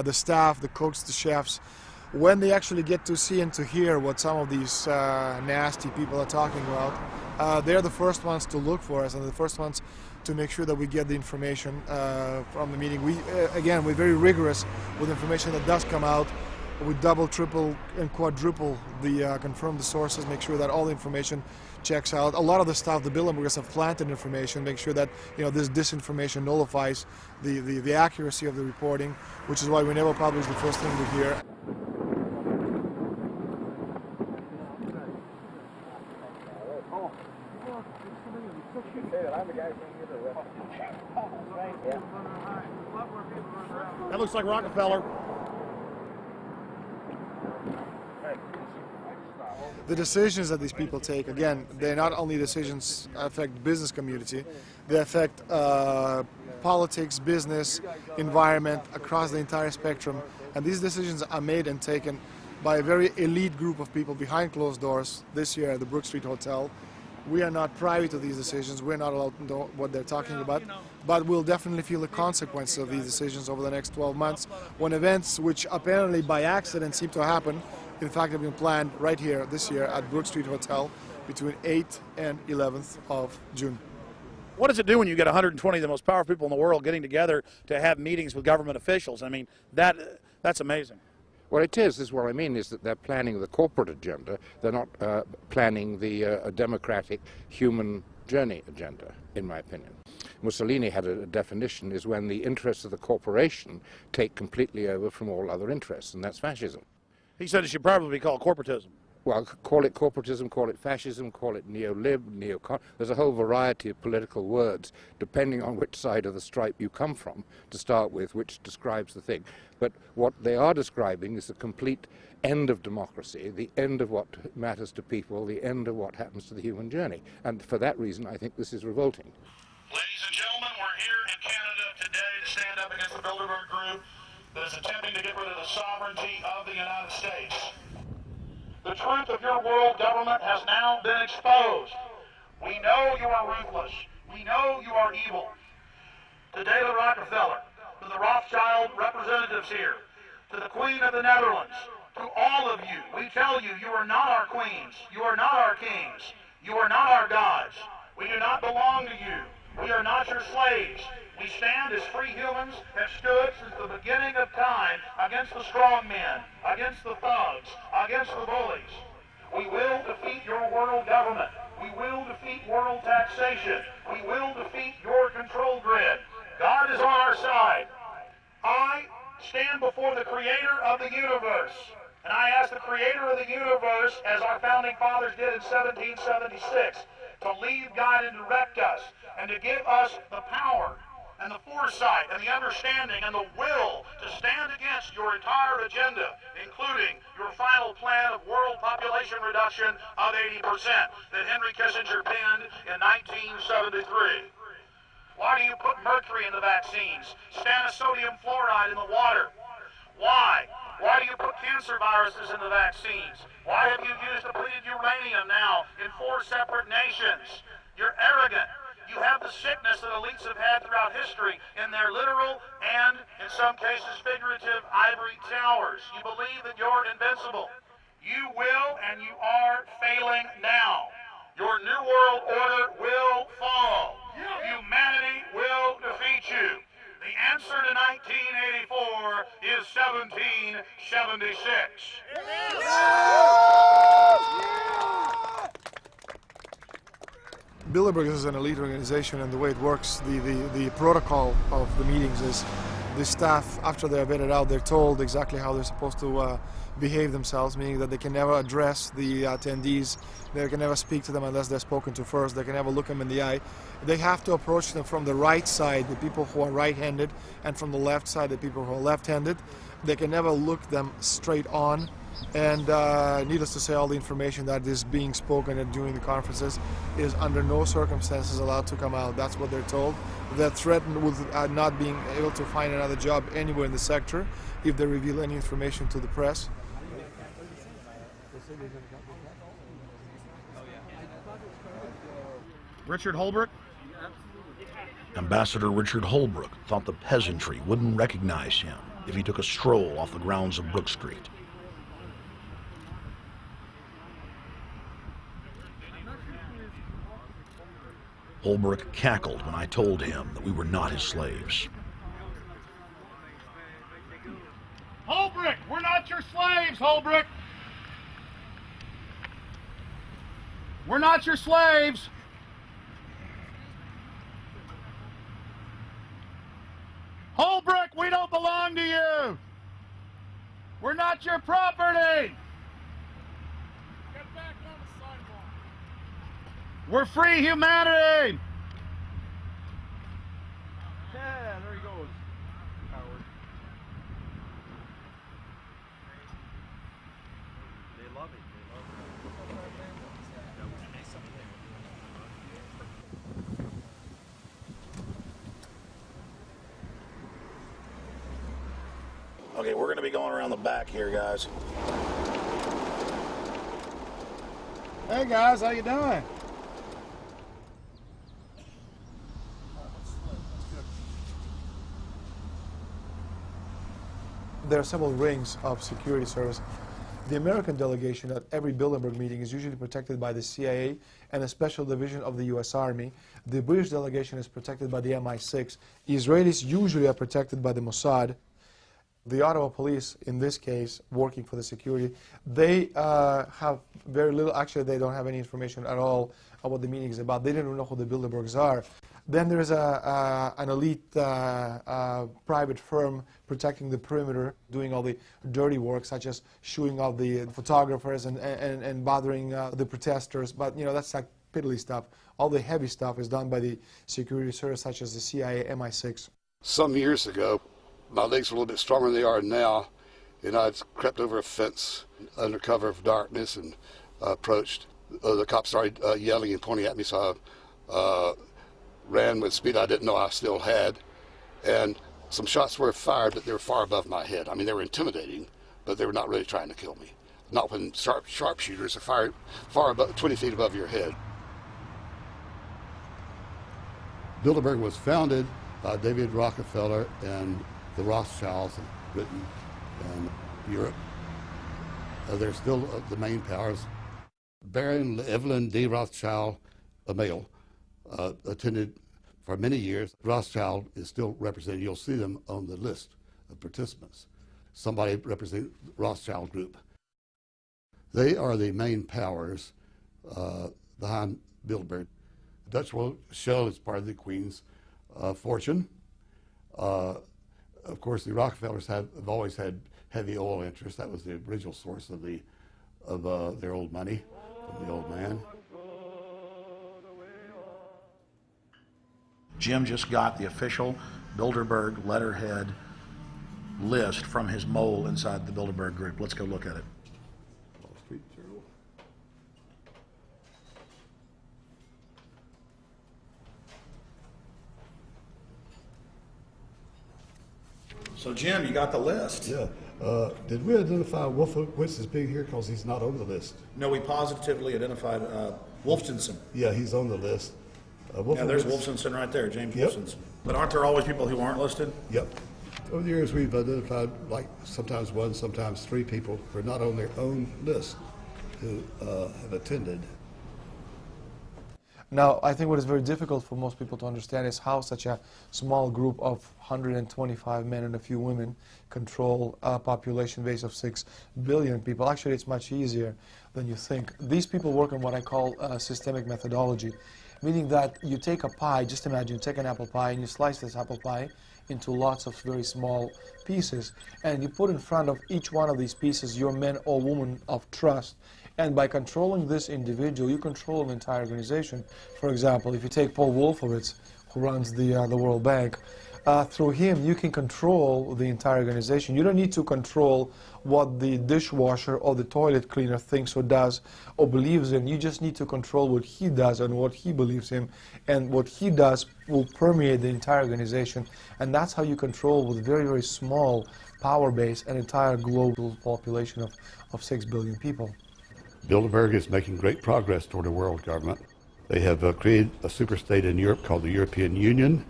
the staff, the cooks, the chefs, when they actually get to see and to hear what some of these nasty people are talking about, they're the first ones to look for us and the first ones to make sure that we get the information from the meeting. Again, we're very rigorous with information that does come out. We double, triple, and quadruple the confirm the sources, make sure that all the information checks out. A lot of the stuff, the Bilderbergers have planted information, make sure that this disinformation nullifies the accuracy of the reporting, which is why we never publish the first thing we hear. That looks like Rockefeller. The decisions that these people take, again, they're not only decisions that affect the business community, they affect politics, business, environment, across the entire spectrum. And these decisions are made and taken by a very elite group of people behind closed doors this year at the Brook Street Hotel. We are not privy to these decisions. We're not allowed to know what they're talking about, but we'll definitely feel the consequences of these decisions over the next 12 months when events which apparently by accident seem to happen, in fact, have been planned right here this year at Brook Street Hotel between 8th and 11th of June. What does it do when you get 120 of the most powerful people in the world getting together to have meetings with government officials? I mean, that's amazing. Well, it is what I mean is that they're planning the corporate agenda. They're not planning the democratic human journey agenda, in my opinion. Mussolini had a definition, is when the interests of the corporation take completely over from all other interests, and that's fascism. He said it should probably be called corporatism. Well, call it corporatism, call it fascism, call it neo-lib, neocon. There's a whole variety of political words, depending on which side of the stripe you come from, to start with, which describes the thing. But what they are describing is the complete end of democracy, the end of what matters to people, the end of what happens to the human journey. And for that reason, I think this is revolting. Ladies and gentlemen, we're here in Canada today to stand up against the Bilderberg group that is attempting to get rid of the sovereignty of the United States. The truth of your world government has now been exposed. We know you are ruthless. We know you are evil. To David Rockefeller, to the Rothschild representatives here, to the Queen of the Netherlands, to all of you, we tell you, you are not our queens. You are not our kings. You are not our gods. We do not belong to you. We are not your slaves. We stand as free humans, have stood since the beginning of time against the strong men, against the thugs, against the bullies. We will defeat your world government. We will defeat world taxation. We will defeat your control grid. God is on our side. I stand before the creator of the universe, and I ask the creator of the universe, as our founding fathers did in 1776, to lead, guide, and direct us, and to give us the power and the foresight and the understanding and the will to stand against your entire agenda, including your final plan of world population reduction of 80% that Henry Kissinger penned in 1973. Why do you put mercury in the vaccines, sodium fluoride in the water? Why? Why do you put cancer viruses in the vaccines? Why have you used depleted uranium now in 4 separate nations? You're arrogant. You have the sickness that elites have had throughout history in their literal and, in some cases, figurative ivory towers. You believe that you're invincible. You will and you are failing now. Your New World Order will fall. Humanity will defeat you. The answer to 1984 is 1776. Bilderberg is an elite organization, and the way it works, the protocol of the meetings is the staff, after they're vetted out, they're told exactly how they're supposed to behave themselves, meaning that they can never address the attendees, they can never speak to them unless they're spoken to first, they can never look them in the eye. They have to approach them from the right side, the people who are right-handed, and from the left side, the people who are left-handed. They can never look them straight on. And needless to say, all the information that is being spoken during the conferences is under no circumstances allowed to come out. That's what they're told. They're threatened with not being able to find another job anywhere in the sector if they reveal any information to the press. Richard Holbrooke? Ambassador Richard Holbrooke thought the peasantry wouldn't recognize him. if he took a stroll off the grounds of Brook Street. Holbrook cackled when I told him that we were not his slaves. Holbrook, we're not your slaves, Holbrook. We're not your slaves. Holbrook, we don't belong to you. We're not your property. Get back on the sidewalk. We're free humanity. Yeah, there he goes. Howard. They love it. Okay, we're going to be going around the back here, guys. Hey guys, how you doing? There are several rings of security service. The American delegation at every Bilderberg meeting is usually protected by the CIA and a special division of the US Army. The British delegation is protected by the MI6. Israelis usually are protected by the Mossad. The Ottawa police, in this case, working for the security, they have very little, actually they don't have any information at all on what the meeting is about. They didn't know who the Bilderbergs are. Then there's an elite private firm protecting the perimeter, doing all the dirty work, such as shooing off the photographers and bothering the protesters. But, you know, that's like piddly stuff. All the heavy stuff is done by the security service, such as the CIA, MI6. Some years ago, my legs were a little bit stronger than they are now, and I'd crept over a fence under cover of darkness and approached. The cops started yelling and pointing at me, so I ran with speed I didn't know I still had, and some shots were fired, but they were far above my head. I mean, they were intimidating, but they were not really trying to kill me. Not when sharpshooters are fired far above, 20 feet above your head. Bilderberg was founded by David Rockefeller and the Rothschilds in Britain and Europe. They're still the main powers. Baron Evelyn D. Rothschild, a male, attended for many years. Rothschild is still represented. You'll see them on the list of participants. Somebody representing the Rothschild group. They are the main powers behind Bilderberg. The Dutch Royal Shell is part of the Queen's fortune. Of course, the Rockefellers have always had heavy oil interests. That was the original source of their old money from the old man. Jim just got the official Bilderberg letterhead list from his mole inside the Bilderberg group. Let's go look at it. Wall Street Journal. So Jim, you got the list. Yeah. Did we identify Wolfowitz as being here because he's not on the list? No, we positively identified Wolfenson. Yeah, he's on the list. Yeah, there's Wolfenson right there, James Yep. Wolfenson. But aren't there always people who aren't listed? Yep. Over the years, we've identified like sometimes one, sometimes three people who are not on their own list who have attended. Now, I think what is very difficult for most people to understand is how such a small group of 125 men and a few women control a population base of 6 billion people. Actually, it's much easier than you think. These people work on what I call systemic methodology, meaning that you take a pie, just imagine you take an apple pie and you slice this apple pie into lots of very small pieces, and you put in front of each one of these pieces your men or women of trust. And by controlling this individual, you control an entire organization. For example, if you take Paul Wolfowitz, who runs the World Bank, through him you can control the entire organization. You don't need to control what the dishwasher or the toilet cleaner thinks or does or believes in. You just need to control what he does and what he believes in. And what he does will permeate the entire organization. And that's how you control, with very, very small power base, an entire global population of 6 billion people. Bilderberg is making great progress toward a world government. They have created a superstate in Europe called the European Union.